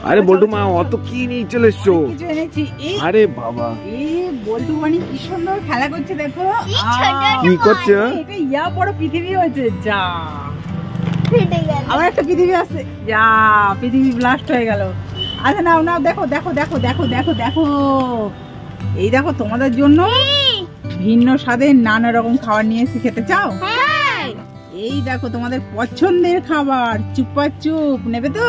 আরে বল্টু মা অত কি নিয়ে চলে এসছো? কিছু এনেছি। আরে বাবা, এই বল্টু বানি কি সুন্দর খেলা করছে দেখো। কি করছে? এটা ইয়া বড় পৃথিবী হয়েছে। যা আবার একটা পৃথিবী আছে। যা পৃথিবী ব্লাস্ট হয়ে গেল। আচ্ছা নাও নাও, দেখো দেখো দেখো দেখো দেখো দেখো, এই দেখো তোমাদের জন্য ভিন্ন স্বাদের নানা রকম খাবার নিয়ে এসে, খেতে চাও? এই দেখো তোমাদের পছন্দের খাবার, চুপা চুপ নেবে তো?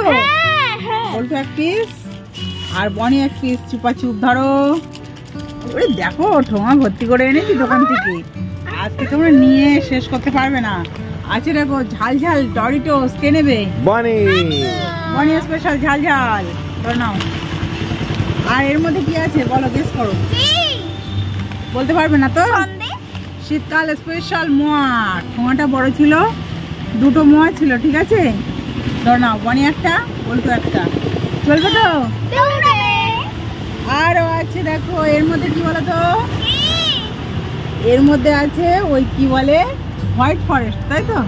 বল্টু এক পিস আর বনি এক পিস চুপা চুপ ধরো। ওরে দেখো ঠোঙা ভর্তি করে এনেছি দোকান থেকে, আজকে তোমরা নিয়ে শেষ করতে পারবে না। আছে দেখো ঝাল ঝাল ডরিটোস, কে নেবে? বনি বনি স্পেশাল ঝাল ঝাল ধরে নাও। আর এর মধ্যে কি আছে বলো, গেস করো। বলতে পারবে না তো? শীতকাল স্পেশাল মোয়া। ঠোঙাটা বড় ছিল, দুটো মোয়া ছিল, ঠিক আছে? ধর নাও, বনি একটা, বল্টু একটা, চলবে তো? আরও আছে দেখো, এর মধ্যে কি বলো তো? এর মধ্যে আছে ওই কি বলে, হোয়াইট ফরেস্ট, তাই তো?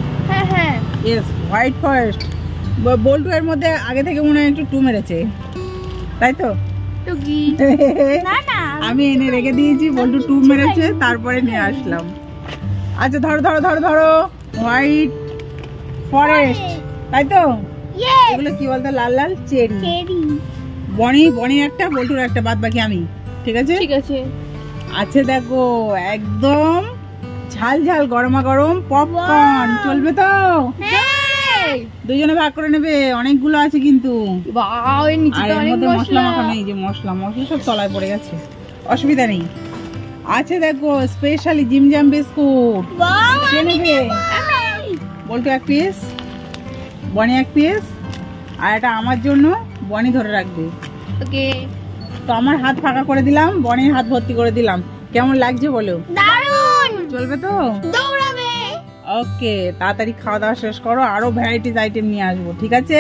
Yes, white forest. বল্টু এর মধ্যে আগে থেকে মনে হয় একটু টু মেরেছে, তাই তো? আমি এনে রেখে দিয়েছি, বল্টু টু মেরেছে, তারপরে নিয়ে আসলাম। আচ্ছা ধরো ধরো ধরো ধরো, হোয়াইট ফরেস্ট, তাই তো? এগুলো কি বলতো, লাল লাল চেরি। বনি একটা, বল্টুর একটা, বাদ বাকি আমি, ঠিক আছে? ঠিক আছে। আছে দেখো একদম ঝাল ঝাল গরমা গরম পপকর্ন, চলবে তো? দুজনে ভাগ করে নেবে, অনেকগুলো আছে কিন্তু। আর এর মধ্যে মশলা মাখানো, এই যে মশলা মশলা সব তলায় পড়ে গেছে, অসুবিধা নেই। আছে দেখো স্পেশালি জিমজাম বিস্কুট, কে নেবে? বল্টু এক পিস, বনি এক পিস, আর এটা আমার জন্য, বনি ধরে রাখবে। ওকে। তো আমার হাত ফাঁকা করে দিলাম, বনির হাত ভর্তি করে দিলাম। কেমন লাগছে বলো? দারুন। চলবে তো? দৌড়াবে। ওকে, তাড়াতাড়ি খাওয়া দাওয়া শেষ করো, আরো ভ্যারাইটিস আইটেম নিয়ে আসবো, ঠিক আছে?